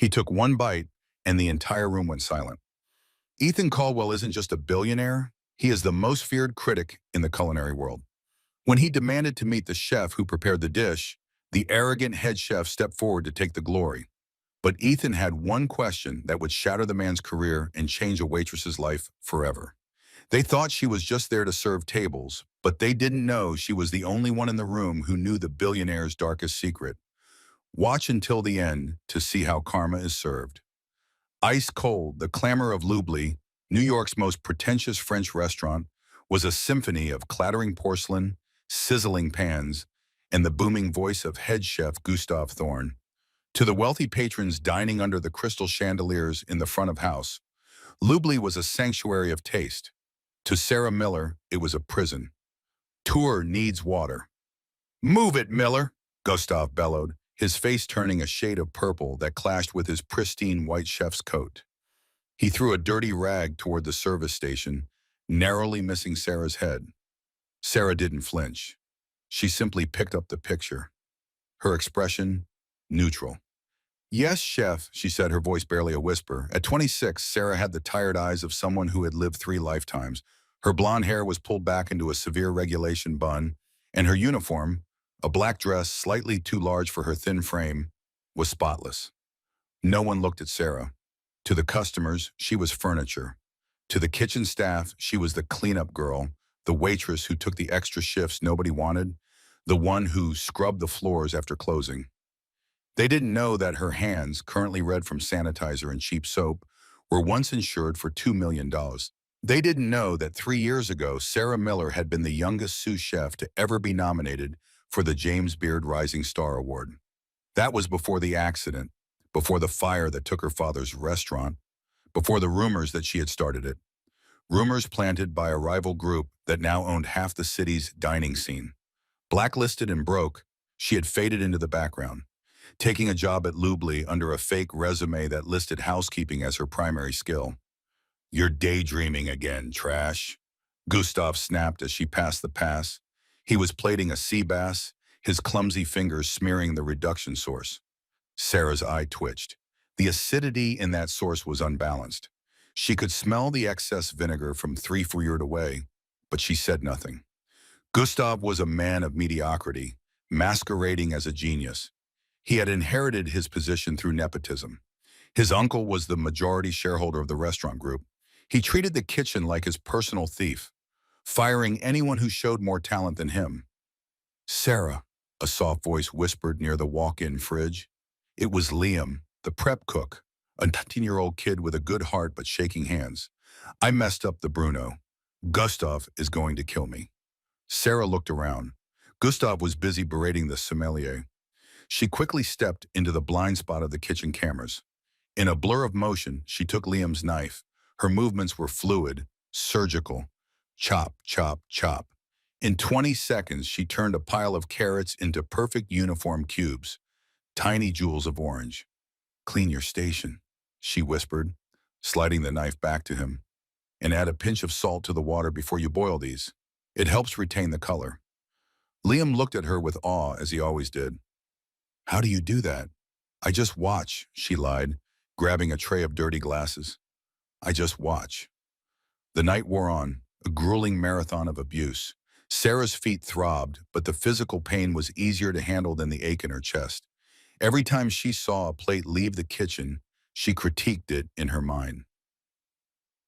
He took one bite, and the entire room went silent. Ethan Caldwell isn't just a billionaire, he is the most feared critic in the culinary world. When he demanded to meet the chef who prepared the dish, the arrogant head chef stepped forward to take the glory. But Ethan had one question that would shatter the man's career and change a waitress's life forever. They thought she was just there to serve tables, but they didn't know she was the only one in the room who knew the billionaire's darkest secret. Watch until the end to see how karma is served. Ice cold, the clamor of L'Oubli, New York's most pretentious French restaurant, was a symphony of clattering porcelain, sizzling pans, and the booming voice of head chef Gustave Thorne. To the wealthy patrons dining under the crystal chandeliers in the front of house, L'Oubli was a sanctuary of taste. To Sarah Miller, it was a prison. Tour needs water. "Move it, Miller," Gustave bellowed, his face turning a shade of purple that clashed with his pristine white chef's coat. He threw a dirty rag toward the service station, narrowly missing Sarah's head. Sarah didn't flinch. She simply picked up the picture. Her expression, neutral. "Yes, chef," she said, her voice barely a whisper. At 26, Sarah had the tired eyes of someone who had lived 3 lifetimes. Her blonde hair was pulled back into a severe regulation bun, and her uniform, a black dress slightly too large for her thin frame, was spotless. No one looked at Sarah. To the customers, she was furniture. To the kitchen staff, she was the cleanup girl, the waitress who took the extra shifts nobody wanted, the one who scrubbed the floors after closing. They didn't know that her hands, currently red from sanitizer and cheap soap, were once insured for $2 million. They didn't know that 3 years ago, Sarah Miller had been the youngest sous chef to ever be nominated for the James Beard Rising Star Award. That was before the accident, before the fire that took her father's restaurant, before the rumors that she had started it. Rumors planted by a rival group that now owned half the city's dining scene. Blacklisted and broke, she had faded into the background, taking a job at L'Oubli under a fake resume that listed housekeeping as her primary skill. "You're daydreaming again, trash," Gustave snapped as she passed the pass. He was plating a sea bass, his clumsy fingers smearing the reduction sauce. Sarah's eye twitched. The acidity in that sauce was unbalanced. She could smell the excess vinegar from 3 feet away, but she said nothing. Gustave was a man of mediocrity, masquerading as a genius. He had inherited his position through nepotism. His uncle was the majority shareholder of the restaurant group. He treated the kitchen like his personal thief, firing anyone who showed more talent than him. "Sarah," a soft voice whispered near the walk-in fridge. It was Liam, the prep cook, a 19-year-old kid with a good heart but shaking hands. "I messed up the Bruno. Gustave is going to kill me." Sarah looked around. Gustave was busy berating the sommelier. She quickly stepped into the blind spot of the kitchen cameras. In a blur of motion, she took Liam's knife. Her movements were fluid, surgical. Chop, chop, chop. In 20 seconds, she turned a pile of carrots into perfect uniform cubes, tiny jewels of orange. "Clean your station," she whispered, sliding the knife back to him. "And add a pinch of salt to the water before you boil these. It helps retain the color." Liam looked at her with awe, as he always did. "How do you do that?" "I just watch," she lied, grabbing a tray of dirty glasses. "I just watch." The night wore on, a grueling marathon of abuse. Sarah's feet throbbed, but the physical pain was easier to handle than the ache in her chest. Every time she saw a plate leave the kitchen, she critiqued it in her mind.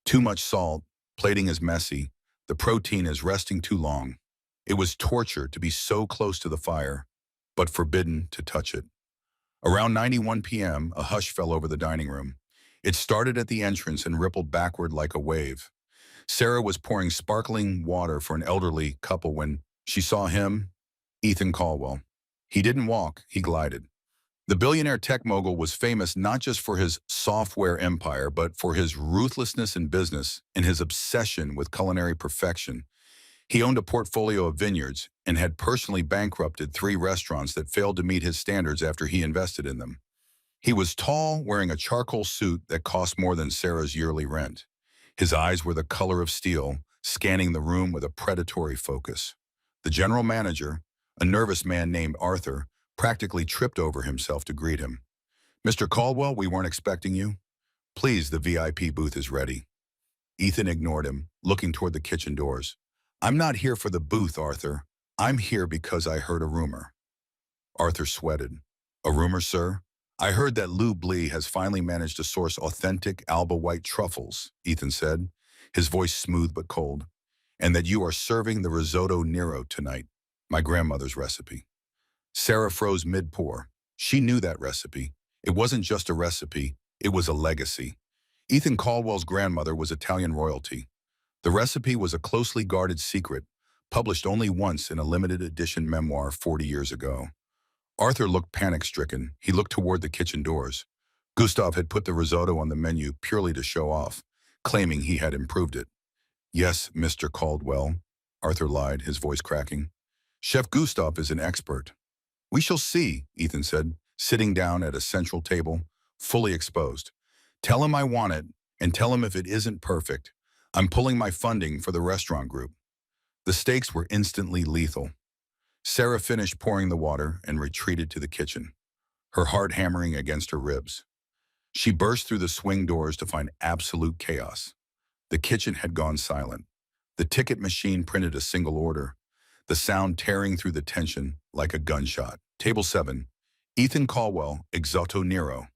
Too much salt, plating is messy, the protein is resting too long. It was torture to be so close to the fire, but forbidden to touch it. Around 9:01 p.m., a hush fell over the dining room. It started at the entrance and rippled backward like a wave. Sarah was pouring sparkling water for an elderly couple when she saw him, Ethan Caldwell. He didn't walk, he glided. The billionaire tech mogul was famous not just for his software empire, but for his ruthlessness in business and his obsession with culinary perfection. He owned a portfolio of vineyards and had personally bankrupted 3 restaurants that failed to meet his standards after he invested in them. He was tall, wearing a charcoal suit that cost more than Sarah's yearly rent. His eyes were the color of steel, scanning the room with a predatory focus. The general manager, a nervous man named Arthur, practically tripped over himself to greet him. Mr. Caldwell, we weren't expecting you. Please, the VIP booth is ready. Ethan ignored him, looking toward the kitchen doors. I'm not here for the booth, Arthur. I'm here because I heard a rumor. Arthur sweated. A rumor, sir? I heard that Lou Blee has finally managed to source authentic Alba White truffles, Ethan said, his voice smooth but cold, and that you are serving the risotto Nero tonight, my grandmother's recipe. Sarah froze mid-pour. She knew that recipe. It wasn't just a recipe, it was a legacy. Ethan Caldwell's grandmother was Italian royalty. The recipe was a closely guarded secret, published only once in a limited edition memoir 40 years ago. Arthur looked panic-stricken. He looked toward the kitchen doors. Gustav had put the risotto on the menu purely to show off, claiming he had improved it. Yes, Mr. Caldwell, Arthur lied, his voice cracking. Chef Gustav is an expert. We shall see, Ethan said, sitting down at a central table, fully exposed. Tell him I want it, and tell him if it isn't perfect. I'm pulling my funding for the restaurant group. The stakes were instantly lethal. Sarah finished pouring the water and retreated to the kitchen, her heart hammering against her ribs. She burst through the swing doors to find absolute chaos. The kitchen had gone silent. The ticket machine printed a single order, the sound tearing through the tension like a gunshot. Table 7, Ethan Caldwell, Risotto Nero.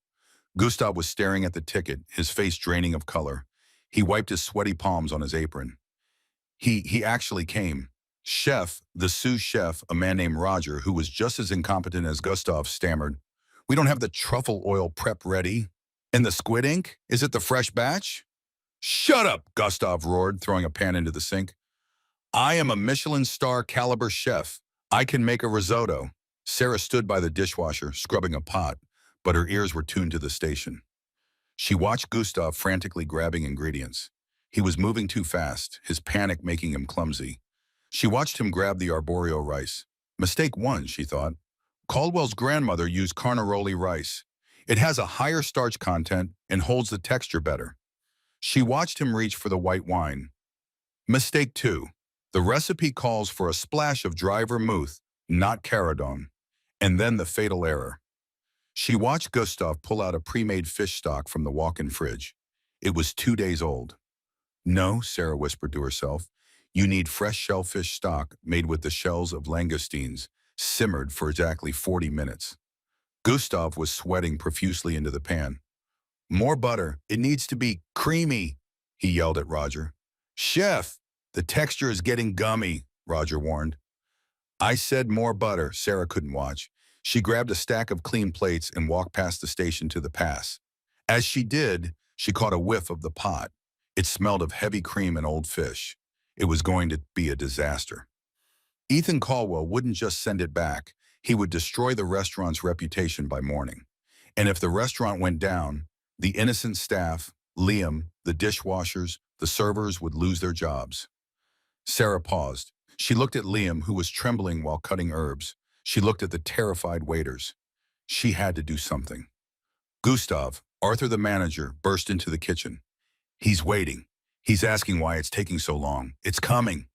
Gustav was staring at the ticket, his face draining of color. He wiped his sweaty palms on his apron. He actually came. Chef, the sous chef, a man named Roger, who was just as incompetent as Gustav, stammered, We don't have the truffle oil prep ready. And the squid ink? Is it the fresh batch? Shut up, Gustav roared, throwing a pan into the sink. I am a Michelin star caliber chef. I can make a risotto. Sarah stood by the dishwasher, scrubbing a pot, but her ears were tuned to the station. She watched Gustav frantically grabbing ingredients. He was moving too fast, his panic making him clumsy. She watched him grab the arborio rice. Mistake one, she thought. Caldwell's grandmother used carnaroli rice. It has a higher starch content and holds the texture better. She watched him reach for the white wine. Mistake two. The recipe calls for a splash of dry vermouth, not Caradon. And then the fatal error. She watched Gustav pull out a pre-made fish stock from the walk-in fridge. It was 2 days old. No, Sarah whispered to herself. You need fresh shellfish stock made with the shells of langoustines, simmered for exactly 40 minutes. Gustav was sweating profusely into the pan. More butter. It needs to be creamy, he yelled at Roger. Chef, the texture is getting gummy, Roger warned. I said more butter, Sarah couldn't watch. She grabbed a stack of clean plates and walked past the station to the pass. As she did, she caught a whiff of the pot. It smelled of heavy cream and old fish. It was going to be a disaster. Ethan Caldwell wouldn't just send it back. He would destroy the restaurant's reputation by morning. And if the restaurant went down, the innocent staff, Liam, the dishwashers, the servers would lose their jobs. Sarah paused. She looked at Liam, who was trembling while cutting herbs. She looked at the terrified waiters. She had to do something. Gustav, Arthur the manager, burst into the kitchen. He's waiting. He's asking why it's taking so long. It's coming.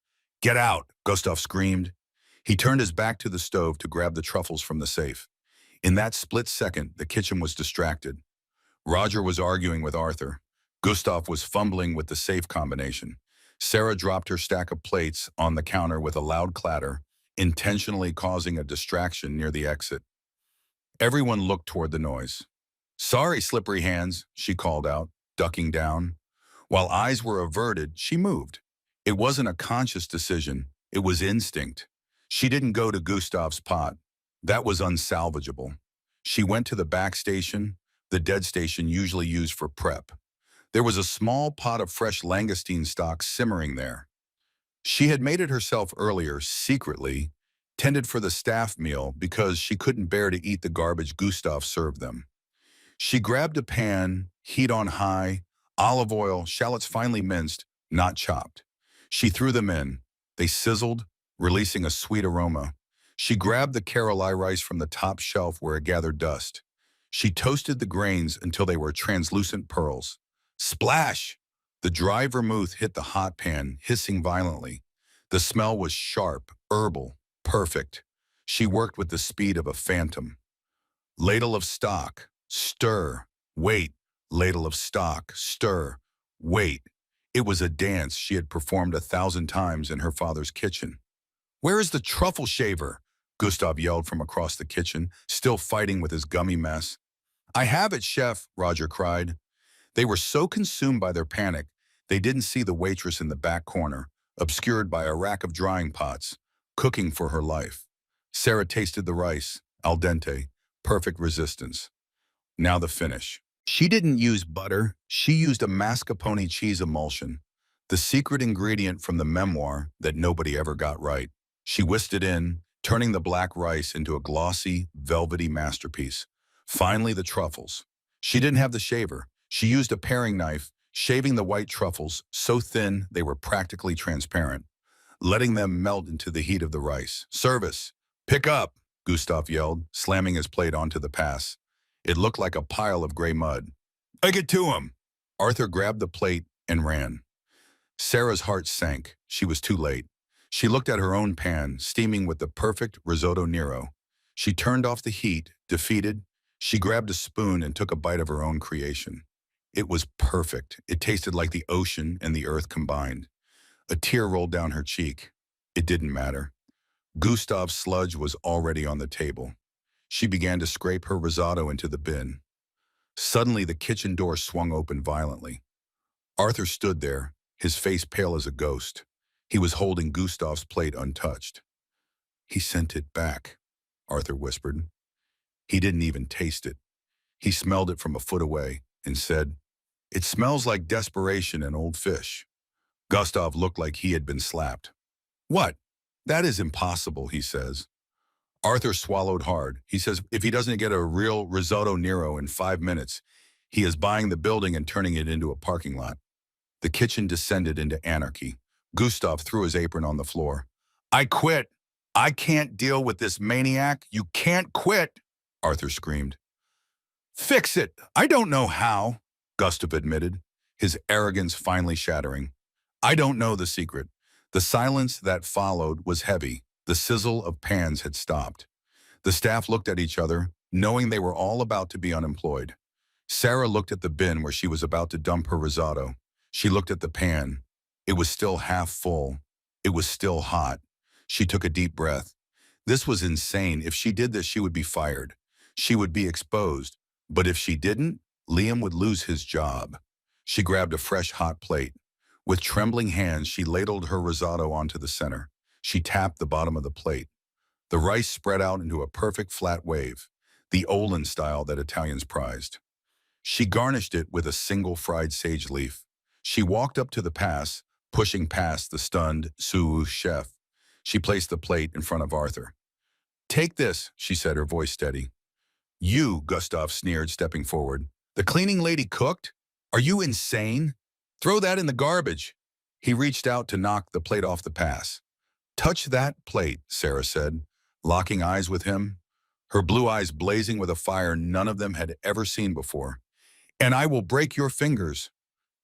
Get out, Gustav screamed. He turned his back to the stove to grab the truffles from the safe. In that split second, the kitchen was distracted. Roger was arguing with Arthur. Gustav was fumbling with the safe combination. Sarah dropped her stack of plates on the counter with a loud clatter, intentionally causing a distraction near the exit. Everyone looked toward the noise. Sorry, slippery hands, she called out, ducking down. While eyes were averted, she moved. It wasn't a conscious decision, it was instinct. She didn't go to Gustav's pot. That was unsalvageable. She went to the back station, the dead station usually used for prep. There was a small pot of fresh langoustine stock simmering there. She had made it herself earlier, secretly, tended for the staff meal because she couldn't bear to eat the garbage Gustav served them. She grabbed a pan, heat on high, olive oil, shallots finely minced, not chopped. She threw them in. They sizzled, releasing a sweet aroma. She grabbed the Karoli rice from the top shelf where it gathered dust. She toasted the grains until they were translucent pearls. Splash! The dry vermouth hit the hot pan, hissing violently. The smell was sharp, herbal, perfect. She worked with the speed of a phantom. Ladle of stock, Stir. Wait. Ladle of stock. Stir. Wait. It was a dance she had performed 1,000 times in her father's kitchen. "Where is the truffle shaver?" Gustav yelled from across the kitchen, still fighting with his gummy mess. "I have it, chef," Roger cried. They were so consumed by their panic, they didn't see the waitress in the back corner, obscured by a rack of drying pots, cooking for her life. Sarah tasted the rice, al dente, perfect resistance. Now the finish. She didn't use butter, she used a mascarpone cheese emulsion, the secret ingredient from the memoir that nobody ever got right. She whisked it in, turning the black rice into a glossy, velvety masterpiece. Finally, the truffles. She didn't have the shaver. She used a paring knife, shaving the white truffles so thin they were practically transparent, letting them melt into the heat of the rice. "Service! Pick up!" Gustav yelled, slamming his plate onto the pass. It looked like a pile of gray mud. "Take it to him!" Arthur grabbed the plate and ran. Sarah's heart sank. She was too late. She looked at her own pan, steaming with the perfect risotto Nero. She turned off the heat, defeated. She grabbed a spoon and took a bite of her own creation. It was perfect. It tasted like the ocean and the earth combined. A tear rolled down her cheek. It didn't matter. Gustav's sludge was already on the table. She began to scrape her risotto into the bin. Suddenly, the kitchen door swung open violently. Arthur stood there, his face pale as a ghost. He was holding Gustav's plate untouched. "He sent it back," Arthur whispered. He didn't even taste it. He smelled it from a foot away and said, "It smells like desperation and old fish." Gustav looked like he had been slapped. "What? That is impossible," he says. Arthur swallowed hard. He says if he doesn't get a real risotto Nero in 5 minutes, he is buying the building and turning it into a parking lot. The kitchen descended into anarchy. Gustav threw his apron on the floor. "I quit. I can't deal with this maniac. You can't quit," Arthur screamed. "Fix it. I don't know how," Gustav admitted, his arrogance finally shattering. "I don't know the secret." The silence that followed was heavy. The sizzle of pans had stopped. The staff looked at each other, knowing they were all about to be unemployed. Sarah looked at the bin where she was about to dump her risotto. She looked at the pan. It was still half full. It was still hot. She took a deep breath. This was insane. If she did this, she would be fired. She would be exposed. But if she didn't, Liam would lose his job. She grabbed a fresh hot plate. With trembling hands, she ladled her risotto onto the center. She tapped the bottom of the plate. The rice spread out into a perfect flat wave, the Olin style that Italians prized. She garnished it with a single fried sage leaf. She walked up to the pass, pushing past the stunned sous chef. She placed the plate in front of Arthur. "Take this," she said, her voice steady. "You," Gustav sneered, stepping forward. "The cleaning lady cooked? Are you insane? Throw that in the garbage." He reached out to knock the plate off the pass. "Touch that plate," Sarah said, locking eyes with him, her blue eyes blazing with a fire none of them had ever seen before. "And I will break your fingers."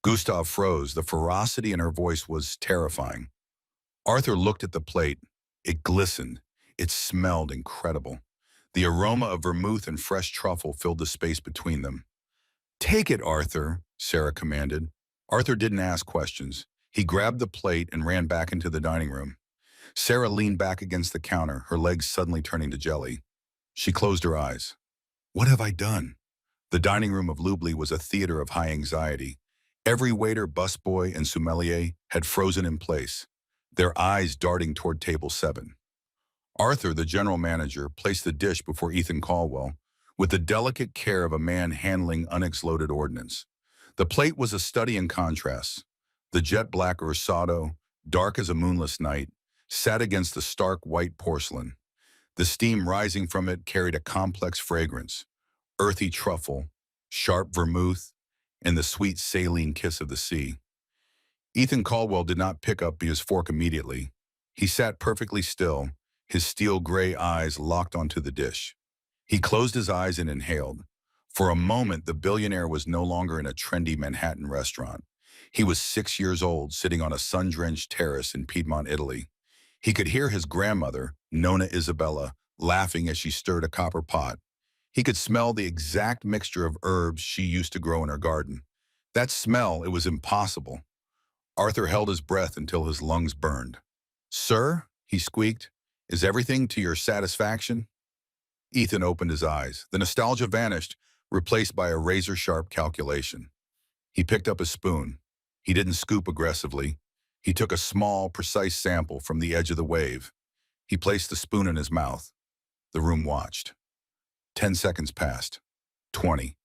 Gustav froze. The ferocity in her voice was terrifying. Arthur looked at the plate. It glistened. It smelled incredible. The aroma of vermouth and fresh truffle filled the space between them. "Take it, Arthur," Sarah commanded. Arthur didn't ask questions. He grabbed the plate and ran back into the dining room. Sarah leaned back against the counter, her legs suddenly turning to jelly. She closed her eyes. "What have I done?" The dining room of Lubli was a theater of high anxiety. Every waiter, busboy, and sommelier had frozen in place, their eyes darting toward table 7. Arthur, the general manager, placed the dish before Ethan Caldwell with the delicate care of a man handling unexploded ordnance. The plate was a study in contrasts. The jet black risotto, dark as a moonless night, sat against the stark white porcelain. The steam rising from it carried a complex fragrance, earthy truffle, sharp vermouth, and the sweet saline kiss of the sea. Ethan Caldwell did not pick up his fork immediately. He sat perfectly still, his steel gray eyes locked onto the dish. He closed his eyes and inhaled. For a moment, the billionaire was no longer in a trendy Manhattan restaurant. He was 6 years old, sitting on a sun-drenched terrace in Piedmont, Italy. He could hear his grandmother, Nonna Isabella, laughing as she stirred a copper pot. He could smell the exact mixture of herbs she used to grow in her garden. That smell, it was impossible. Arthur held his breath until his lungs burned. "Sir," he squeaked, "is everything to your satisfaction?" Ethan opened his eyes. The nostalgia vanished, replaced by a razor-sharp calculation. He picked up a spoon. He didn't scoop aggressively. He took a small, precise sample from the edge of the wave. He placed the spoon in his mouth. The room watched. 10 seconds passed. 20.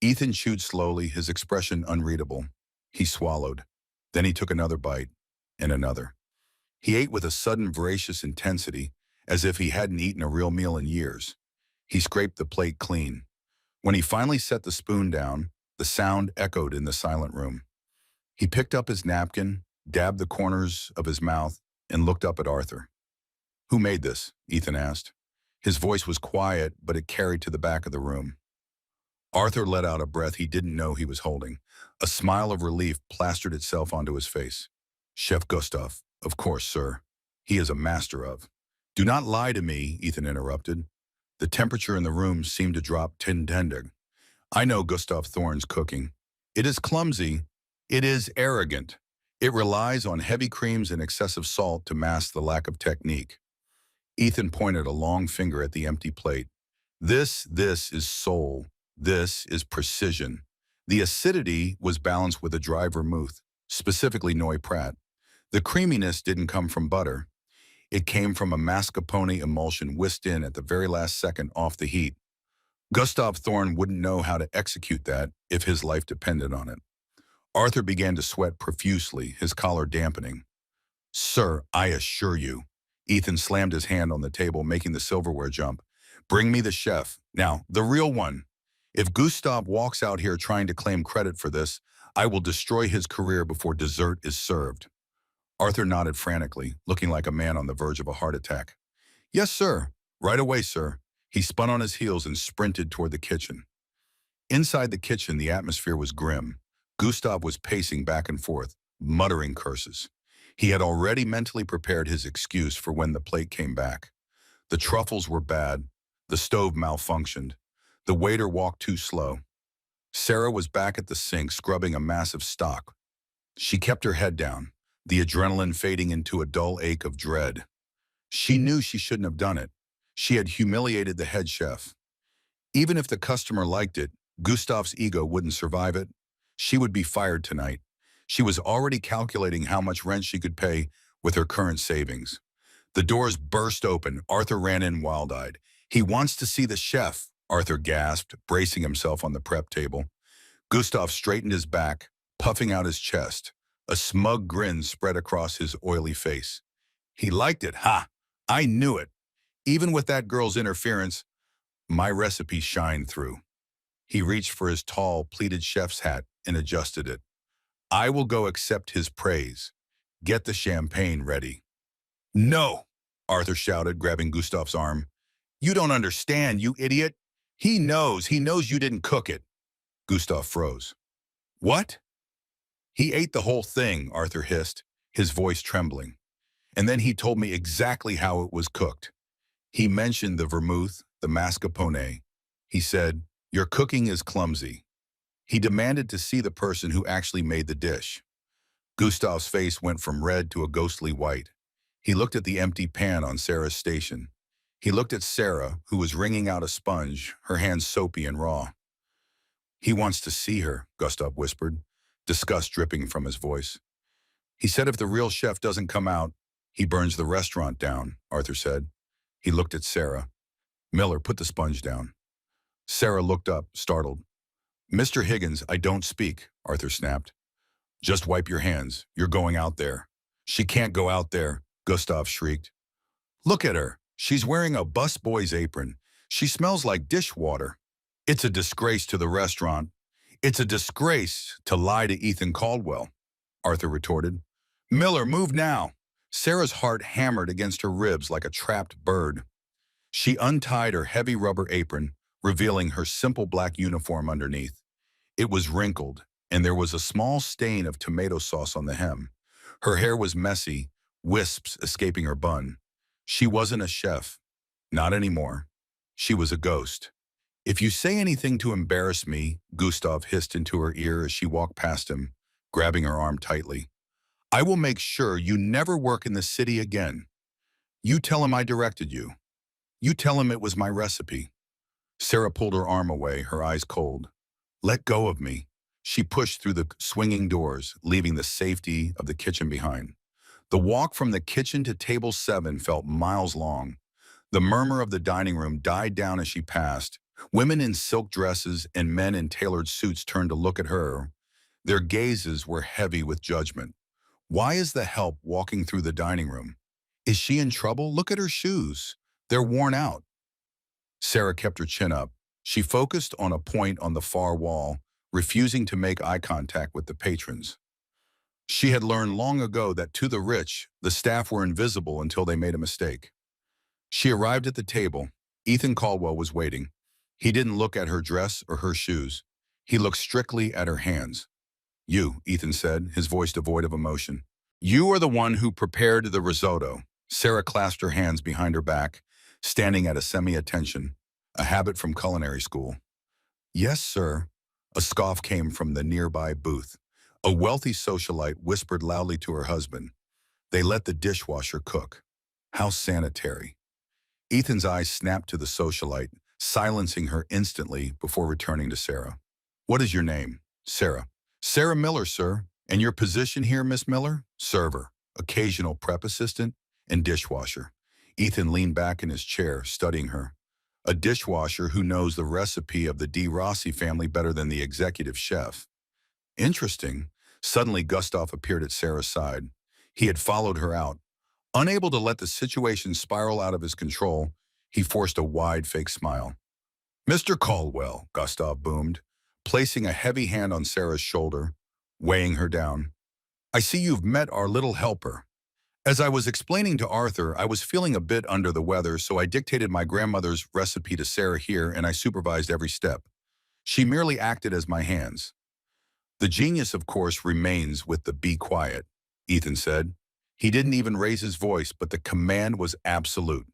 Ethan chewed slowly, his expression unreadable. He swallowed. Then he took another bite, and another. He ate with a sudden voracious intensity, as if he hadn't eaten a real meal in years. He scraped the plate clean. When he finally set the spoon down, the sound echoed in the silent room. He picked up his napkin, dabbed the corners of his mouth, and looked up at Arthur. "Who made this?" Ethan asked. His voice was quiet, but it carried to the back of the room. Arthur let out a breath he didn't know he was holding. A smile of relief plastered itself onto his face. "Chef Gustav, of course, sir. He is a master of—" "Do not lie to me," Ethan interrupted. The temperature in the room seemed to drop 10 "I know Gustav Thorne's cooking. It is clumsy. It is arrogant. It relies on heavy creams and excessive salt to mask the lack of technique." Ethan pointed a long finger at the empty plate. This is soul. This is precision. The acidity was balanced with a dry vermouth, specifically Noi Prat. The creaminess didn't come from butter. It came from a mascarpone emulsion whisked in at the very last second off the heat. Gustav Thorne wouldn't know how to execute that if his life depended on it. Arthur began to sweat profusely, his collar dampening. "Sir, I assure you." Ethan slammed his hand on the table, making the silverware jump. "Bring me the chef. Now, the real one. If Gustav walks out here trying to claim credit for this, I will destroy his career before dessert is served." Arthur nodded frantically, looking like a man on the verge of a heart attack. "Yes, sir. Right away, sir." He spun on his heels and sprinted toward the kitchen. Inside the kitchen, the atmosphere was grim. Gustav was pacing back and forth, muttering curses. He had already mentally prepared his excuse for when the plate came back. The truffles were bad. The stove malfunctioned. The waiter walked too slow. Sarah was back at the sink, scrubbing a massive stock. She kept her head down, the adrenaline fading into a dull ache of dread. She knew she shouldn't have done it. She had humiliated the head chef. Even if the customer liked it, Gustav's ego wouldn't survive it. She would be fired tonight. She was already calculating how much rent she could pay with her current savings. The doors burst open. Arthur ran in wild-eyed. "He wants to see the chef," Arthur gasped, bracing himself on the prep table. Gustav straightened his back, puffing out his chest. A smug grin spread across his oily face. "He liked it, ha! I knew it. Even with that girl's interference, my recipe shined through." He reached for his tall, pleated chef's hat and adjusted it. "I will go accept his praise. Get the champagne ready." "No!" Arthur shouted, grabbing Gustav's arm. "You don't understand, you idiot. He knows you didn't cook it." Gustav froze. "What?" "He ate the whole thing," Arthur hissed, his voice trembling. "And then he told me exactly how it was cooked. He mentioned the vermouth, the mascarpone. He said, 'Your cooking is clumsy.' He demanded to see the person who actually made the dish." Gustav's face went from red to a ghostly white. He looked at the empty pan on Sarah's station. He looked at Sarah, who was wringing out a sponge, her hands soapy and raw. "He wants to see her," Gustav whispered, disgust dripping from his voice. "He said if the real chef doesn't come out, he burns the restaurant down," Arthur said. He looked at Sarah. "Miller, put the sponge down." Sarah looked up, startled. "Mr. Higgins, I don't speak," Arthur snapped. "Just wipe your hands. You're going out there." "She can't go out there," Gustav shrieked. "Look at her. She's wearing a busboy's apron. She smells like dishwater. It's a disgrace to the restaurant. It's a disgrace to lie to Ethan Caldwell," Arthur retorted. "Miller, move now." Sarah's heart hammered against her ribs like a trapped bird. She untied her heavy rubber apron, revealing her simple black uniform underneath. It was wrinkled, and there was a small stain of tomato sauce on the hem. Her hair was messy, wisps escaping her bun. She wasn't a chef. Not anymore. She was a ghost. If you say anything to embarrass me, Gustav hissed into her ear as she walked past him, grabbing her arm tightly. I will make sure you never work in the city again. You tell him I directed you. You tell him it was my recipe. Sarah pulled her arm away, her eyes cold. Let go of me. She pushed through the swinging doors, leaving the safety of the kitchen behind. The walk from the kitchen to table 7 felt miles long. The murmur of the dining room died down as she passed. Women in silk dresses and men in tailored suits turned to look at her. Their gazes were heavy with judgment. Why is the help walking through the dining room? Is she in trouble? Look at her shoes. They're worn out. Sarah kept her chin up. She focused on a point on the far wall, refusing to make eye contact with the patrons. She had learned long ago that to the rich, the staff were invisible until they made a mistake. She arrived at the table. Ethan Caldwell was waiting. He didn't look at her dress or her shoes. He looked strictly at her hands. You, Ethan said, his voice devoid of emotion. You are the one who prepared the risotto. Sarah clasped her hands behind her back, standing at a semi-attention, a habit from culinary school. Yes, sir. A scoff came from the nearby booth. A wealthy socialite whispered loudly to her husband. They let the dishwasher cook. How sanitary. Ethan's eyes snapped to the socialite, silencing her instantly before returning to Sarah. What is your name? Sarah. Sarah Miller, sir. And your position here, Miss Miller? Server, occasional prep assistant, and dishwasher. Ethan leaned back in his chair, studying her. A dishwasher who knows the recipe of the D. Rossi family better than the executive chef. Interesting. Suddenly, Gustav appeared at Sarah's side. He had followed her out. Unable to let the situation spiral out of his control, he forced a wide, fake smile. Mr. Caldwell, Gustav boomed, placing a heavy hand on Sarah's shoulder, weighing her down. I see you've met our little helper. As I was explaining to Arthur, I was feeling a bit under the weather, so I dictated my grandmother's recipe to Sarah here and I supervised every step. She merely acted as my hands. The genius, of course, remains with the be quiet, Ethan said. He didn't even raise his voice, but the command was absolute.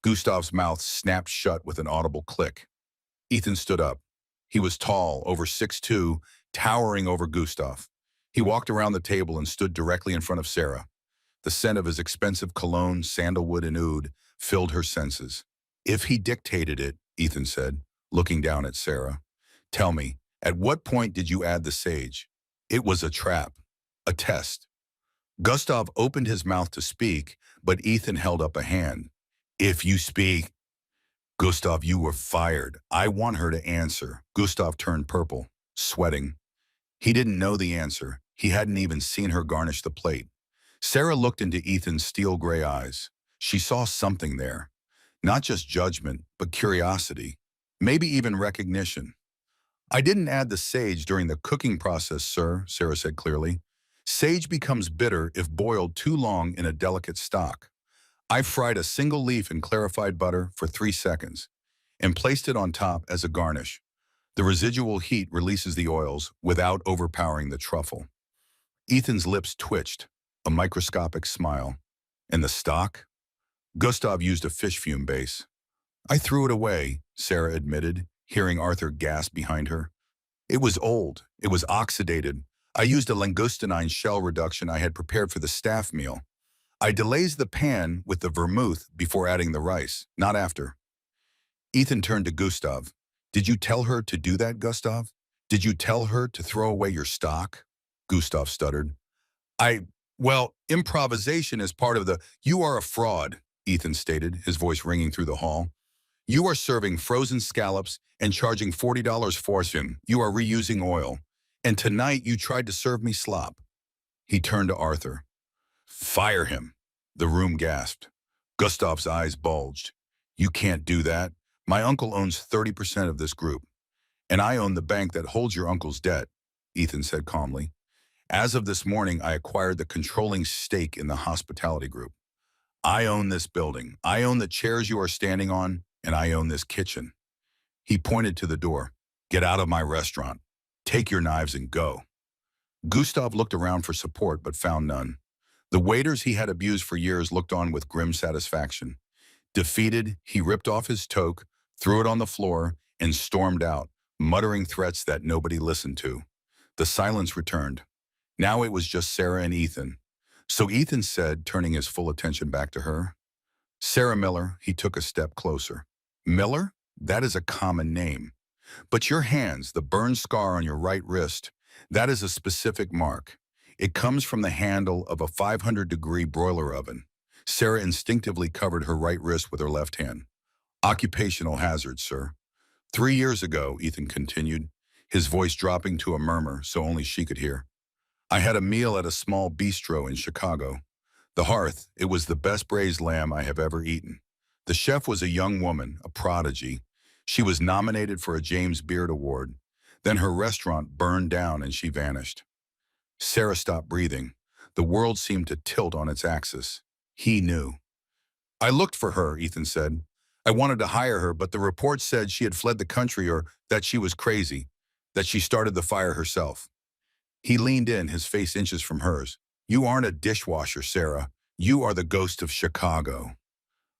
Gustav's mouth snapped shut with an audible click. Ethan stood up. He was tall, over 6'2", towering over Gustav. He walked around the table and stood directly in front of Sarah. The scent of his expensive cologne, sandalwood, and oud filled her senses. If he dictated it, Ethan said, looking down at Sarah. Tell me, at what point did you add the sage? It was a trap, a test. Gustav opened his mouth to speak, but Ethan held up a hand. If you speak, Gustav, you were fired. I want her to answer. Gustav turned purple, sweating. He didn't know the answer. He hadn't even seen her garnish the plate. Sarah looked into Ethan's steel gray eyes. She saw something there. Not just judgment, but curiosity. Maybe even recognition. I didn't add the sage during the cooking process, sir, Sarah said clearly. Sage becomes bitter if boiled too long in a delicate stock. I fried a single leaf in clarified butter for 3 seconds and placed it on top as a garnish. The residual heat releases the oils without overpowering the truffle. Ethan's lips twitched, a microscopic smile. And the stock? Gustav used a fish fume base. I threw it away, Sarah admitted, hearing Arthur gasp behind her. It was old. It was oxidated. I used a langoustine shell reduction I had prepared for the staff meal. I delayed the pan with the vermouth before adding the rice, not after. Ethan turned to Gustav. Did you tell her to do that, Gustav? Did you tell her to throw away your stock? Gustav stuttered. Well, improvisation is part of the... You are a fraud, Ethan stated, his voice ringing through the hall. You are serving frozen scallops and charging $40 for them. You are reusing oil. And tonight you tried to serve me slop. He turned to Arthur. Fire him. The room gasped. Gustav's eyes bulged. You can't do that. My uncle owns 30% of this group. And I own the bank that holds your uncle's debt, Ethan said calmly. As of this morning, I acquired the controlling stake in the hospitality group. I own this building. I own the chairs you are standing on, and I own this kitchen. He pointed to the door. Get out of my restaurant. Take your knives and go. Gustav looked around for support but found none. The waiters he had abused for years looked on with grim satisfaction. Defeated, he ripped off his toque, threw it on the floor, and stormed out, muttering threats that nobody listened to. The silence returned. Now it was just Sarah and Ethan. So Ethan said, turning his full attention back to her, "Sarah Miller." He took a step closer. "Miller? That is a common name. But your hands, the burn scar on your right wrist, that is a specific mark. It comes from the handle of a 500-degree broiler oven." Sarah instinctively covered her right wrist with her left hand. "Occupational hazard, sir." 3 years ago," Ethan continued, his voice dropping to a murmur so only she could hear, "I had a meal at a small bistro in Chicago. The hearth, it was the best braised lamb I have ever eaten. The chef was a young woman, a prodigy. She was nominated for a James Beard Award. Then her restaurant burned down and she vanished." Sarah stopped breathing. The world seemed to tilt on its axis. He knew. "I looked for her," Ethan said. "I wanted to hire her, but the report said she had fled the country or that she was crazy, that she started the fire herself." He leaned in, his face inches from hers. "You aren't a dishwasher, Sarah. You are the ghost of Chicago."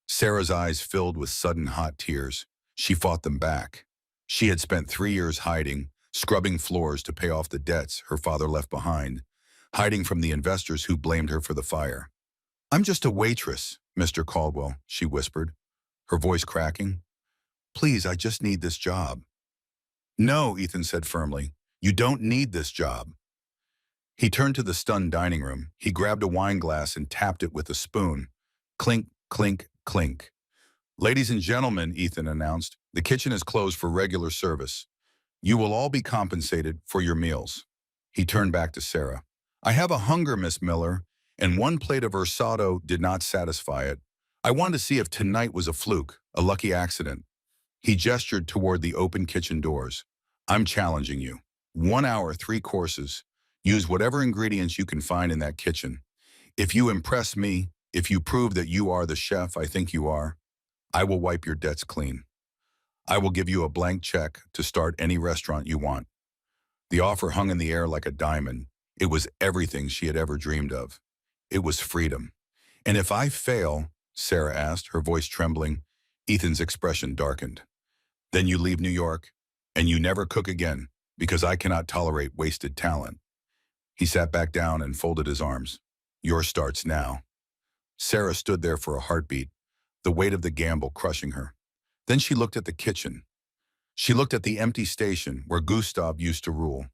Sarah's eyes filled with sudden hot tears. She fought them back. She had spent 3 years hiding, scrubbing floors to pay off the debts her father left behind, hiding from the investors who blamed her for the fire. "I'm just a waitress, Mr. Caldwell," she whispered, her voice cracking. "Please, I just need this job." "No," Ethan said firmly. "You don't need this job." He turned to the stunned dining room. He grabbed a wine glass and tapped it with a spoon. Clink, clink, clink. "Ladies and gentlemen," Ethan announced, "the kitchen is closed for regular service. You will all be compensated for your meals." He turned back to Sarah. "I have a hunger, Miss Miller, and one plate of ursado did not satisfy it. I wanted to see if tonight was a fluke, a lucky accident." He gestured toward the open kitchen doors. "I'm challenging you. 1 hour, 3 courses. Use whatever ingredients you can find in that kitchen. If you impress me, if you prove that you are the chef I think you are, I will wipe your debts clean. I will give you a blank check to start any restaurant you want." The offer hung in the air like a diamond. It was everything she had ever dreamed of. It was freedom. "And if I fail," Sarah asked, her voice trembling. Ethan's expression darkened. "Then you leave New York, and you never cook again, because I cannot tolerate wasted talent." He sat back down and folded his arms. "Yours starts now." Sarah stood there for a heartbeat, the weight of the gamble crushing her. Then she looked at the kitchen. She looked at the empty station where Gustav used to rule.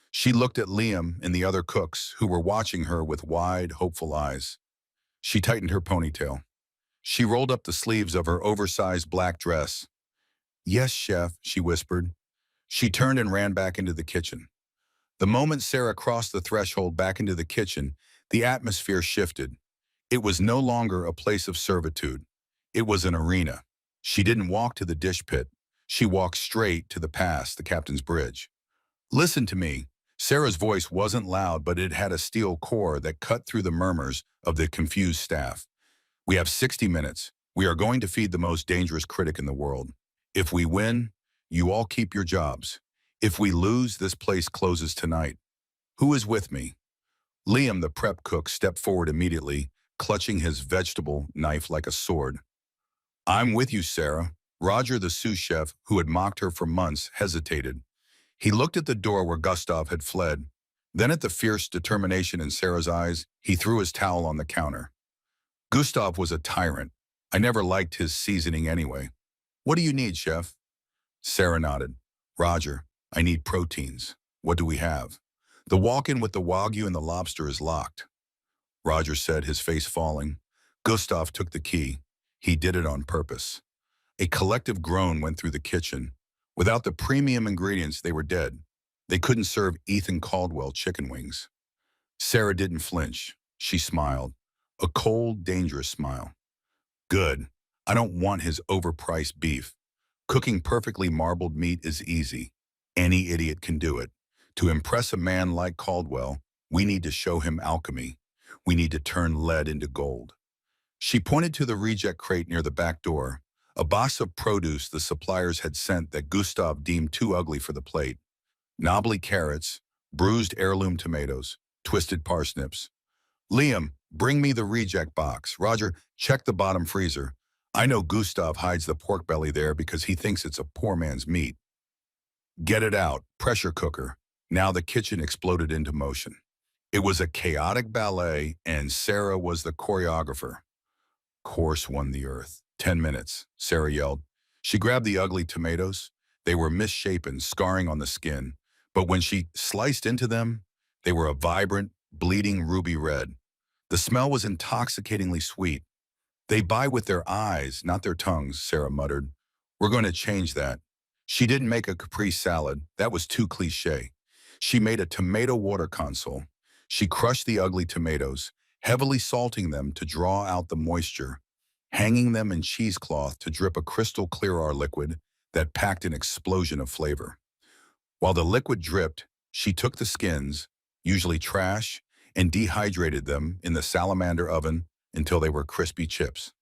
She looked at Liam and the other cooks who were watching her with wide, hopeful eyes. She tightened her ponytail. She rolled up the sleeves of her oversized black dress. "Yes, chef," she whispered. She turned and ran back into the kitchen. The moment Sarah crossed the threshold back into the kitchen, the atmosphere shifted. It was no longer a place of servitude. It was an arena. She didn't walk to the dish pit. She walked straight to the past, the captain's bridge. "Listen to me." Sarah's voice wasn't loud, but it had a steel core that cut through the murmurs of the confused staff. "We have 60 minutes. We are going to feed the most dangerous critic in the world. If we win, you all keep your jobs. If we lose, this place closes tonight. Who is with me?" Liam, the prep cook, stepped forward immediately, clutching his vegetable knife like a sword. "I'm with you, Sarah." Roger, the sous chef, who had mocked her for months, hesitated. He looked at the door where Gustav had fled. Then at the fierce determination in Sarah's eyes, he threw his towel on the counter. "Gustav was a tyrant. I never liked his seasoning anyway. What do you need, chef?" Sarah nodded. "Roger, I need proteins. What do we have?" "The walk-in with the Wagyu and the lobster is locked," Roger said, his face falling. Gustav took the key. He did it on purpose. A collective groan went through the kitchen. Without the premium ingredients, they were dead. They couldn't serve Ethan Caldwell chicken wings. Sarah didn't flinch. She smiled. A cold, dangerous smile. "Good. I don't want his overpriced beef. Cooking perfectly marbled meat is easy. Any idiot can do it. To impress a man like Caldwell, we need to show him alchemy. We need to turn lead into gold." She pointed to the reject crate near the back door, a box of produce the suppliers had sent that Gustav deemed too ugly for the plate. Knobbly carrots, bruised heirloom tomatoes, twisted parsnips. "Liam, bring me the reject box. Roger, check the bottom freezer. I know Gustav hides the pork belly there because he thinks it's a poor man's meat. Get it out, pressure cooker. Now the kitchen exploded into motion. It was a chaotic ballet, and Sarah was the choreographer. Course won the earth. 10 minutes, Sarah yelled. She grabbed the ugly tomatoes. They were misshapen, scarring on the skin. But when she sliced into them, they were a vibrant, bleeding ruby red. The smell was intoxicatingly sweet. They buy with their eyes, not their tongues, Sarah muttered. We're going to change that. She didn't make a caprese salad. That was too cliche. She made a tomato water console. She crushed the ugly tomatoes, heavily salting them to draw out the moisture, hanging them in cheesecloth to drip a crystal clear R liquid that packed an explosion of flavor. While the liquid dripped, she took the skins, usually trash, and dehydrated them in the salamander oven until they were crispy chips.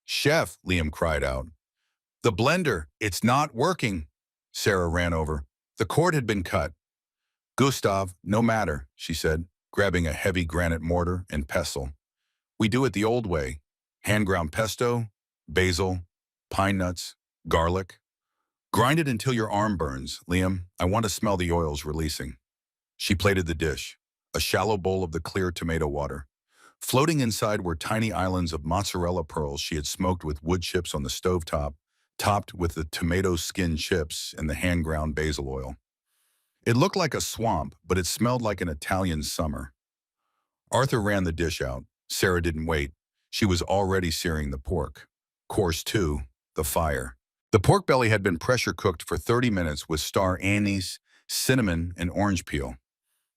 Chef, Liam cried out. The blender, it's not working. Sarah ran over. The cord had been cut. Gustav, no matter, she said, grabbing a heavy granite mortar and pestle. We do it the old way. Hand-ground pesto, basil, pine nuts, garlic. Grind it until your arm burns, Liam. I want to smell the oils releasing. She plated the dish, a shallow bowl of the clear tomato water. Floating inside were tiny islands of mozzarella pearls she had smoked with wood chips on the stovetop, topped with the tomato skin chips and the hand-ground basil oil. It looked like a swamp, but it smelled like an Italian summer. Arthur ran the dish out. Sarah didn't wait. She was already searing the pork. Course 2, the fire. The pork belly had been pressure cooked for 30 minutes with star anise, cinnamon, and orange peel.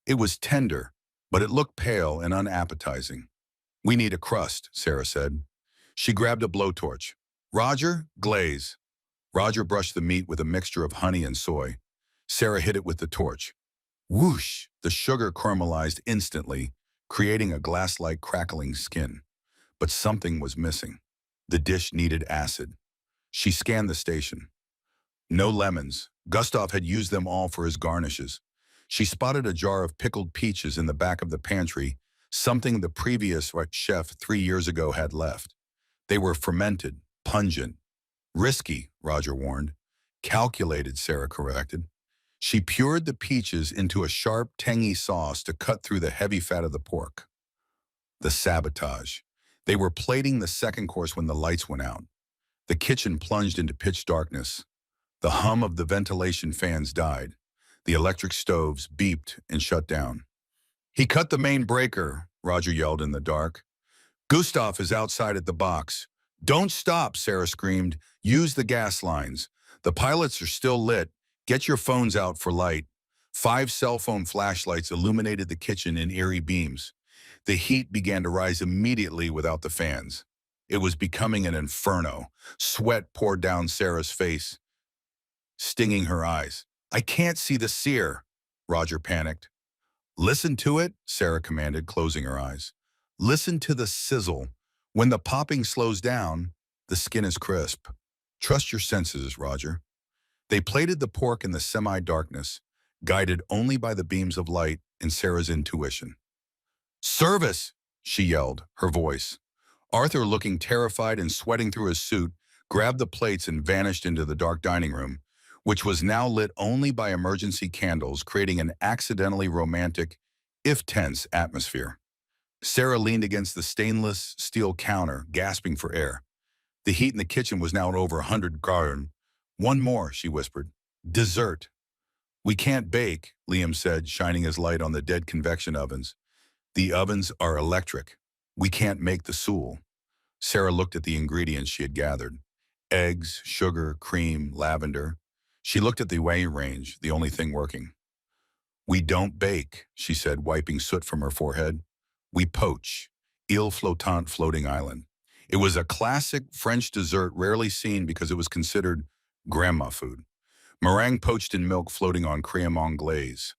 It was tender, but it looked pale and unappetizing. We need a crust, Sarah said. She grabbed a blowtorch. Roger, glaze. Roger brushed the meat with a mixture of honey and soy. Sarah hit it with the torch. Whoosh! The sugar caramelized instantly, creating a glass-like crackling skin. But something was missing. The dish needed acid. She scanned the station. No lemons. Gustav had used them all for his garnishes. She spotted a jar of pickled peaches in the back of the pantry, something the previous chef 3 years ago had left. They were fermented, pungent. Risky, Roger warned. Calculated, Sarah corrected. She pured the peaches into a sharp, tangy sauce to cut through the heavy fat of the pork. The sabotage. They were plating the second course when the lights went out. The kitchen plunged into pitch darkness. The hum of the ventilation fans died. The electric stoves beeped and shut down. He cut the main breaker, Roger yelled in the dark. Gustav is outside at the box. Don't stop, Sarah screamed. Use the gas lines. The pilots are still lit. Get your phones out for light. 5 cell phone flashlights illuminated the kitchen in eerie beams. The heat began to rise immediately without the fans. It was becoming an inferno. Sweat poured down Sarah's face, stinging her eyes. I can't see the sear, Roger panicked. Listen to it, Sarah commanded, closing her eyes. Listen to the sizzle. When the popping slows down, the skin is crisp. Trust your senses, Roger. They plated the pork in the semi-darkness, guided only by the beams of light and Sarah's intuition. Service, she yelled, her voice. Arthur, looking terrified and sweating through his suit, grabbed the plates and vanished into the dark dining room, which was now lit only by emergency candles, creating an accidentally romantic, if tense, atmosphere. Sarah leaned against the stainless steel counter, gasping for air. The heat in the kitchen was now at over 100 degrees. One more, she whispered. Dessert. We can't bake, Liam said, shining his light on the dead convection ovens. The ovens are electric. We can't make the soul. Sarah looked at the ingredients she had gathered. Eggs, sugar, cream, lavender. She looked at the weigh range, the only thing working. We don't bake, she said, wiping soot from her forehead. We poach. Île flottante, floating island. It was a classic French dessert rarely seen because it was considered grandma food. Meringue poached in milk floating on crème anglaise.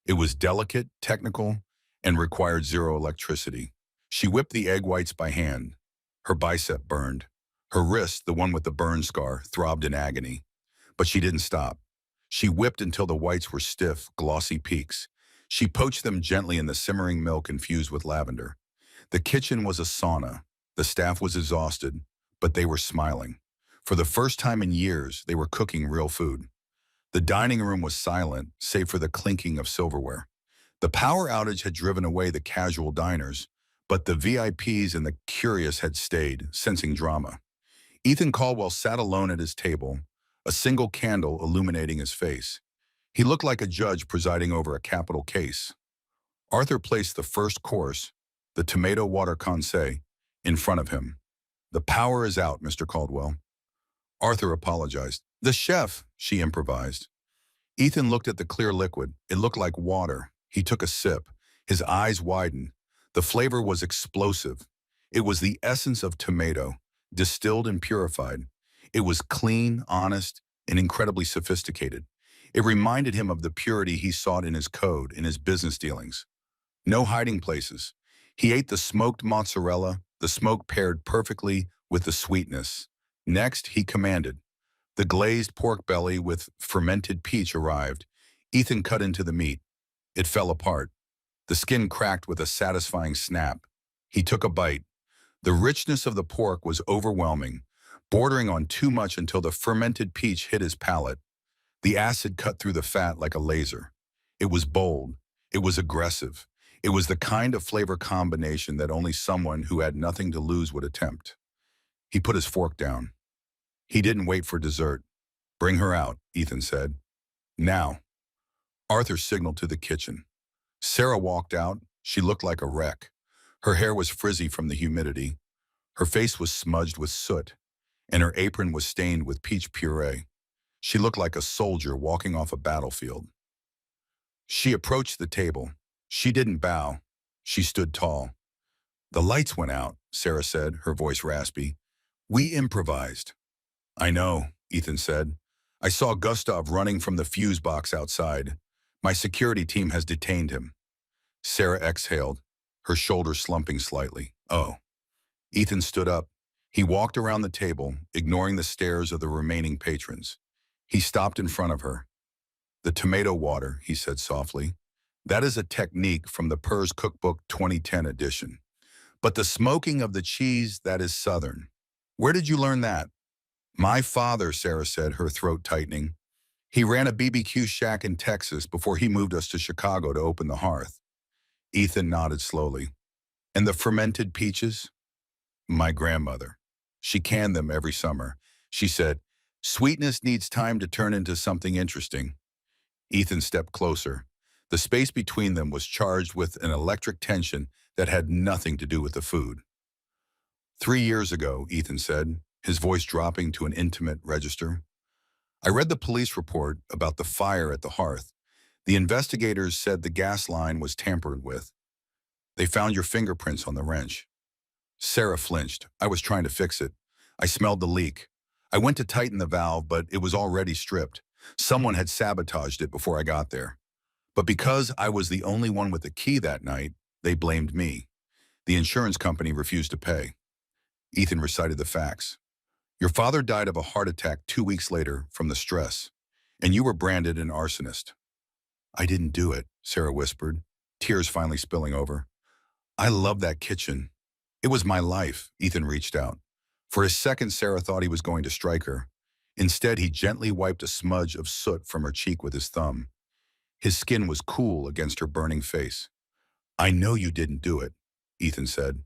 It was delicate, technical, and required zero electricity. She whipped the egg whites by hand. Her bicep burned. Her wrist, the one with the burn scar, throbbed in agony. But she didn't stop. She whipped until the whites were stiff, glossy peaks. She poached them gently in the simmering milk infused with lavender. The kitchen was a sauna. The staff was exhausted, but they were smiling. For the first time in years, they were cooking real food. The dining room was silent, save for the clinking of silverware. The power outage had driven away the casual diners, but the VIPs and the curious had stayed, sensing drama. Ethan Caldwell sat alone at his table, a single candle illuminating his face. He looked like a judge presiding over a capital case. Arthur placed the first course, the tomato water conce, in front of him. "The power is out, Mr. Caldwell." Arthur apologized. "The chef," she improvised. Ethan looked at the clear liquid. It looked like water. He took a sip. His eyes widened. The flavor was explosive. It was the essence of tomato, distilled and purified. It was clean, honest, and incredibly sophisticated. It reminded him of the purity he sought in his code, in his business dealings. No hiding places. He ate the smoked mozzarella. The smoke paired perfectly with the sweetness. Next, he commanded. The glazed pork belly with fermented peach arrived. Ethan cut into the meat. It fell apart. The skin cracked with a satisfying snap. He took a bite. The richness of the pork was overwhelming, bordering on too much until the fermented peach hit his palate. The acid cut through the fat like a laser. It was bold. It was aggressive. It was the kind of flavor combination that only someone who had nothing to lose would attempt. He put his fork down. He didn't wait for dessert. "Bring her out," Ethan said. "Now." Arthur signaled to the kitchen. Sarah walked out. She looked like a wreck. Her hair was frizzy from the humidity. Her face was smudged with soot, and her apron was stained with peach puree. She looked like a soldier walking off a battlefield. She approached the table. She didn't bow. She stood tall. "The lights went out," Sarah said, her voice raspy. "We improvised." "I know," Ethan said. "I saw Gustav running from the fuse box outside. My security team has detained him." Sarah exhaled, her shoulders slumping slightly. "Oh." Ethan stood up. He walked around the table, ignoring the stares of the remaining patrons. He stopped in front of her. "The tomato water," he said softly. "That is a technique from the Purr's Cookbook 2010 edition. But the smoking of the cheese, that is Southern. Where did you learn that?" "My father," Sarah said, her throat tightening. "He ran a BBQ shack in Texas before he moved us to Chicago to open the hearth." Ethan nodded slowly. "And the fermented peaches?" "My grandmother. She canned them every summer. She said, 'Sweetness needs time to turn into something interesting.'" Ethan stepped closer. The space between them was charged with an electric tension that had nothing to do with the food. "3 years ago," Ethan said, his voice dropping to an intimate register, "I read the police report about the fire at the hearth. The investigators said the gas line was tampered with. They found your fingerprints on the wrench." Sarah flinched. "I was trying to fix it. I smelled the leak. I went to tighten the valve, but it was already stripped. Someone had sabotaged it before I got there. But because I was the only one with the key that night, they blamed me. The insurance company refused to pay." Ethan recited the facts. "Your father died of a heart attack 2 weeks later from the stress, and you were branded an arsonist." "I didn't do it," Sarah whispered, tears finally spilling over. "I love that kitchen. It was my life." Ethan reached out. For a second, Sarah thought he was going to strike her. Instead, he gently wiped a smudge of soot from her cheek with his thumb. His skin was cool against her burning face. "I know you didn't do it," Ethan said.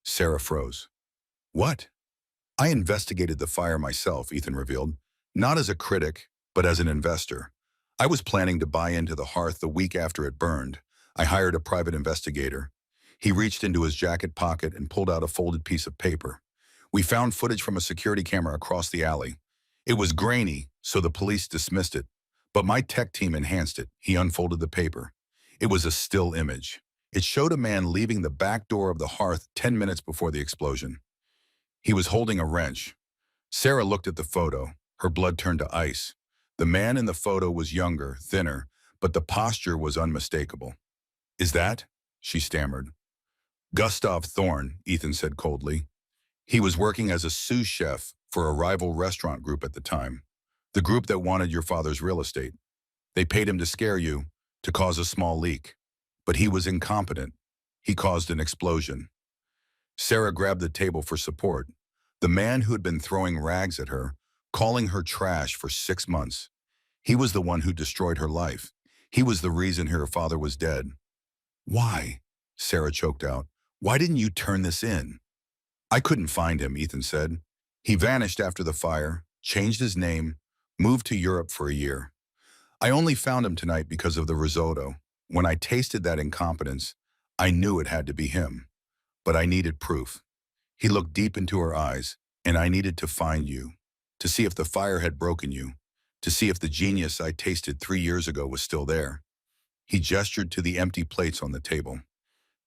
Sarah froze. "What?" "I investigated the fire myself," Ethan revealed. "Not as a critic, but as an investor. I was planning to buy into the hearth the week after it burned. I hired a private investigator." He reached into his jacket pocket and pulled out a folded piece of paper. "We found footage from a security camera across the alley. It was grainy, so the police dismissed it. But my tech team enhanced it." He unfolded the paper. It was a still image. It showed a man leaving the back door of the hearth 10 minutes before the explosion. He was holding a wrench. Sarah looked at the photo. Her blood turned to ice. The man in the photo was younger, thinner, but the posture was unmistakable. "Is that?" she stammered. "Gustav Thorne," Ethan said coldly. "He was working as a sous chef for a rival restaurant group at the time. The group that wanted your father's real estate. They paid him to scare you, to cause a small leak. But he was incompetent. He caused an explosion." Sarah grabbed the table for support. The man who had been throwing rags at her, calling her trash for 6 months. He was the one who destroyed her life. He was the reason her father was dead. Why? Sarah choked out. Why didn't you turn this in? I couldn't find him, Ethan said. He vanished after the fire, changed his name, moved to Europe for a year. I only found him tonight because of the risotto. When I tasted that incompetence, I knew it had to be him. But I needed proof. He looked deep into her eyes, and I needed to find you, to see if the fire had broken you, to see if the genius I tasted 3 years ago was still there. He gestured to the empty plates on the table.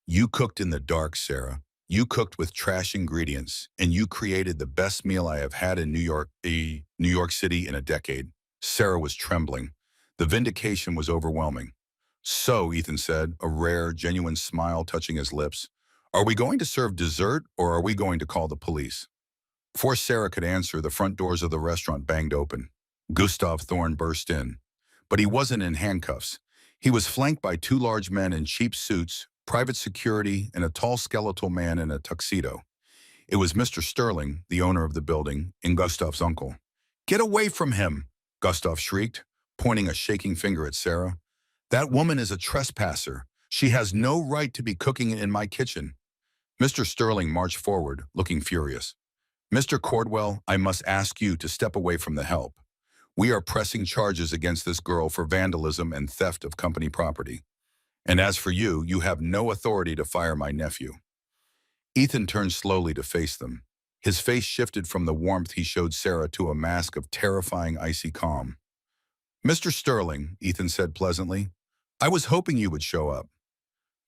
You cooked in the dark, Sarah. You cooked with trash ingredients, and you created the best meal I have had in New York City in a decade. Sarah was trembling. The vindication was overwhelming. So, Ethan said, a rare, genuine smile touching his lips, are we going to serve dessert or are we going to call the police? Before Sarah could answer, the front doors of the restaurant banged open. Gustav Thorne burst in. But he wasn't in handcuffs. He was flanked by two large men in cheap suits, private security, and a tall skeletal man in a tuxedo. It was Mr. Sterling, the owner of the building, and Gustav's uncle. Get away from him, Gustav shrieked, pointing a shaking finger at Sarah. That woman is a trespasser. She has no right to be cooking in my kitchen. Mr. Sterling marched forward, looking furious. Mr. Cordwell, I must ask you to step away from the help. We are pressing charges against this girl for vandalism and theft of company property. And as for you, you have no authority to fire my nephew. Ethan turned slowly to face them. His face shifted from the warmth he showed Sarah to a mask of terrifying icy calm. Mr. Sterling, Ethan said pleasantly, I was hoping you would show up.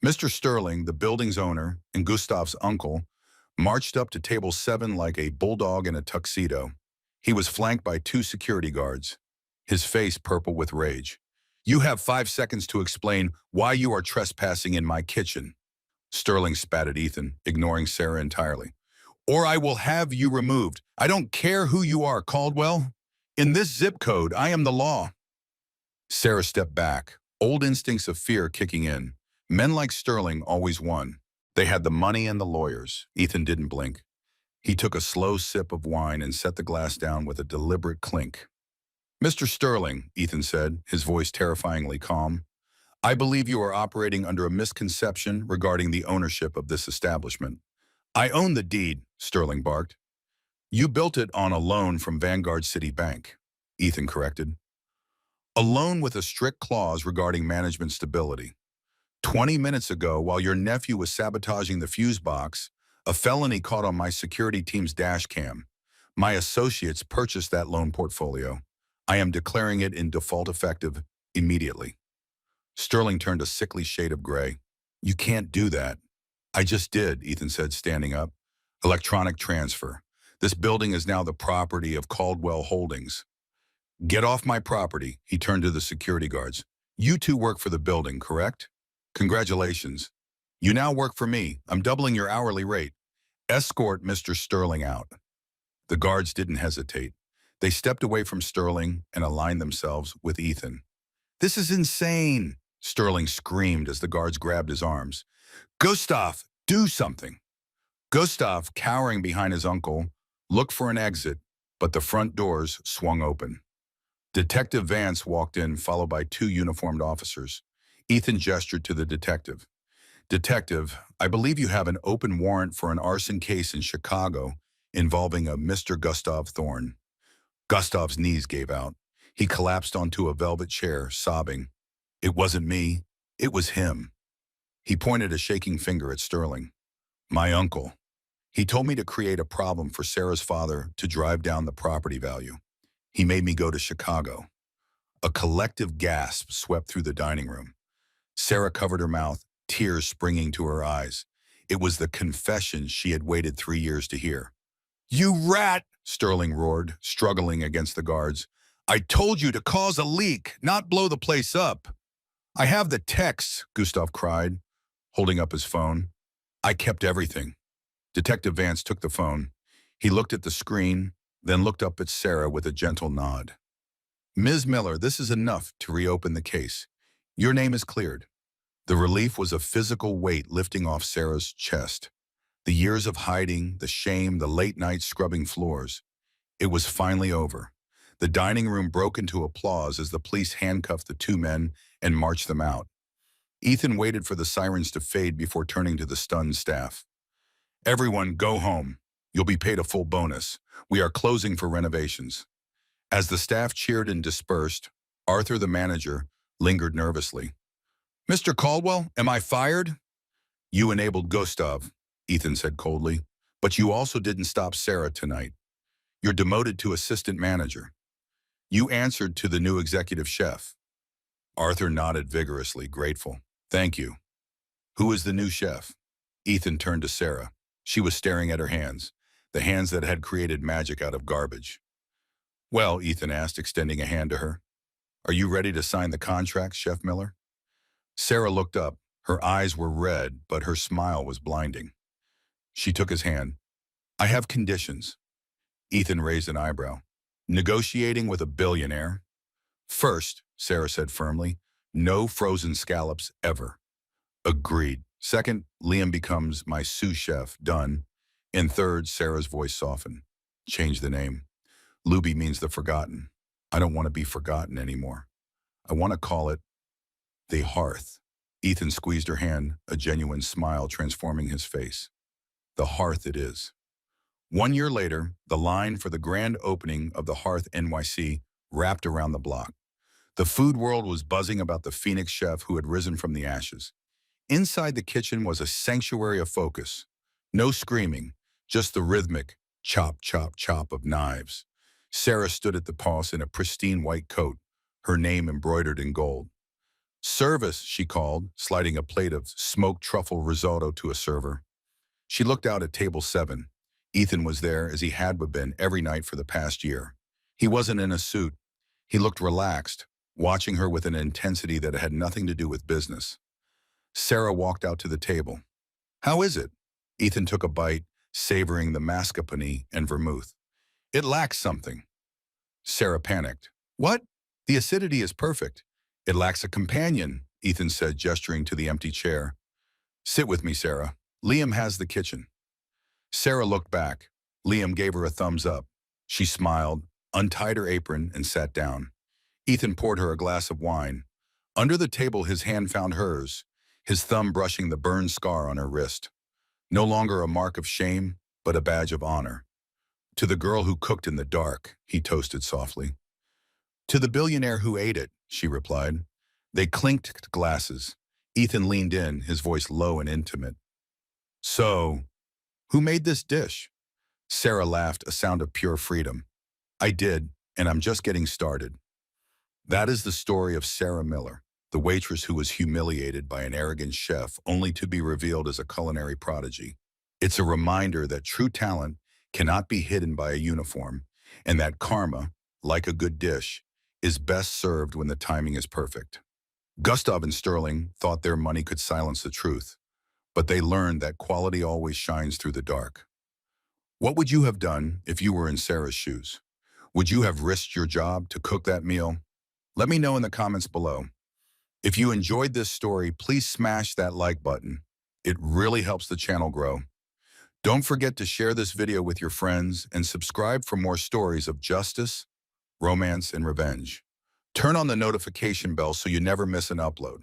Mr. Sterling, the building's owner, and Gustav's uncle, marched up to table 7 like a bulldog in a tuxedo. He was flanked by 2 security guards, his face purple with rage. You have 5 seconds to explain why you are trespassing in my kitchen. Sterling spat at Ethan, ignoring Sarah entirely. Or I will have you removed. I don't care who you are, Caldwell. In this zip code, I am the law. Sarah stepped back, old instincts of fear kicking in. Men like Sterling always won. They had the money and the lawyers. Ethan didn't blink. He took a slow sip of wine and set the glass down with a deliberate clink. Mr. Sterling, Ethan said, his voice terrifyingly calm, I believe you are operating under a misconception regarding the ownership of this establishment. I own the deed, Sterling barked. You built it on a loan from Vanguard City Bank, Ethan corrected. A loan with a strict clause regarding management stability. 20 minutes ago, while your nephew was sabotaging the fuse box, a felony caught on my security team's dash cam. My associates purchased that loan portfolio. I am declaring it in default effective immediately. Sterling turned a sickly shade of gray. You can't do that. I just did, Ethan said, standing up. Electronic transfer. This building is now the property of Caldwell Holdings. Get off my property, he turned to the security guards. You two work for the building, correct? Congratulations. You now work for me. I'm doubling your hourly rate. Escort Mr. Sterling out. The guards didn't hesitate. They stepped away from Sterling and aligned themselves with Ethan. This is insane, Sterling screamed as the guards grabbed his arms. Gustav, do something. Gustav, cowering behind his uncle, looked for an exit, but the front doors swung open. Detective Vance walked in, followed by 2 uniformed officers. Ethan gestured to the detective. Detective, I believe you have an open warrant for an arson case in Chicago involving a Mr. Gustav Thorne. Gustav's knees gave out. He collapsed onto a velvet chair, sobbing. It wasn't me. It was him. He pointed a shaking finger at Sterling. My uncle. He told me to create a problem for Sarah's father to drive down the property value. He made me go to Chicago. A collective gasp swept through the dining room. Sarah covered her mouth, tears springing to her eyes. It was the confession she had waited 3 years to hear. You rat, Sterling roared, struggling against the guards. I told you to cause a leak, not blow the place up. I have the texts, Gustav cried, holding up his phone. I kept everything. Detective Vance took the phone. He looked at the screen, then looked up at Sarah with a gentle nod. Ms. Miller, this is enough to reopen the case. Your name is cleared. The relief was a physical weight lifting off Sarah's chest. The years of hiding, the shame, the late nights scrubbing floors. It was finally over. The dining room broke into applause as the police handcuffed the two men and marched them out. Ethan waited for the sirens to fade before turning to the stunned staff. Everyone, go home. You'll be paid a full bonus. We are closing for renovations. As the staff cheered and dispersed, Arthur, the manager, lingered nervously. Mr. Caldwell, am I fired? You enabled Gustav, Ethan said coldly, but you also didn't stop Sarah tonight. You're demoted to assistant manager. You answered to the new executive chef. Arthur nodded vigorously, grateful. Thank you. Who is the new chef? Ethan turned to Sarah. She was staring at her hands, the hands that had created magic out of garbage. Well, Ethan asked, extending a hand to her. Are you ready to sign the contract, Chef Miller? Sarah looked up. Her eyes were red, but her smile was blinding. She took his hand. I have conditions. Ethan raised an eyebrow. Negotiating with a billionaire? First, Sarah said firmly, no frozen scallops ever. Agreed. Second, Liam becomes my sous chef. Done. And third, Sarah's voice softened. Change the name. Luby means the forgotten. I don't want to be forgotten anymore. I want to call it the Hearth. Ethan squeezed her hand, a genuine smile transforming his face. The Hearth it is. 1 year later, the line for the grand opening of the Hearth NYC wrapped around the block. The food world was buzzing about the Phoenix chef who had risen from the ashes. Inside the kitchen was a sanctuary of focus. No screaming, just the rhythmic chop, chop, chop of knives. Sarah stood at the pause in a pristine white coat, her name embroidered in gold. Service, she called, sliding a plate of smoked truffle risotto to a server. She looked out at table 7. Ethan was there as he had been every night for the past year. He wasn't in a suit. He looked relaxed, watching her with an intensity that had nothing to do with business. Sarah walked out to the table. How is it? Ethan took a bite, savoring the mascarpone and vermouth. It lacks something. Sarah panicked. What? The acidity is perfect. It lacks a companion, Ethan said, gesturing to the empty chair. Sit with me, Sarah. Liam has the kitchen. Sarah looked back. Liam gave her a thumbs up. She smiled, untied her apron, and sat down. Ethan poured her a glass of wine. Under the table, his hand found hers, his thumb brushing the burn scar on her wrist. No longer a mark of shame, but a badge of honor. To the girl who cooked in the dark, he toasted softly. To the billionaire who ate it, she replied. They clinked glasses. Ethan leaned in, his voice low and intimate. So, who made this dish? Sarah laughed, a sound of pure freedom. I did, and I'm just getting started. That is the story of Sarah Miller, the waitress who was humiliated by an arrogant chef only to be revealed as a culinary prodigy. It's a reminder that true talent cannot be hidden by a uniform, and that karma, like a good dish, is best served when the timing is perfect. Gustav and Sterling thought their money could silence the truth, but they learned that quality always shines through the dark. What would you have done if you were in Sarah's shoes? Would you have risked your job to cook that meal? Let me know in the comments below. If you enjoyed this story, please smash that like button. It really helps the channel grow. Don't forget to share this video with your friends and subscribe for more stories of justice, romance, and revenge. Turn on the notification bell so you never miss an upload.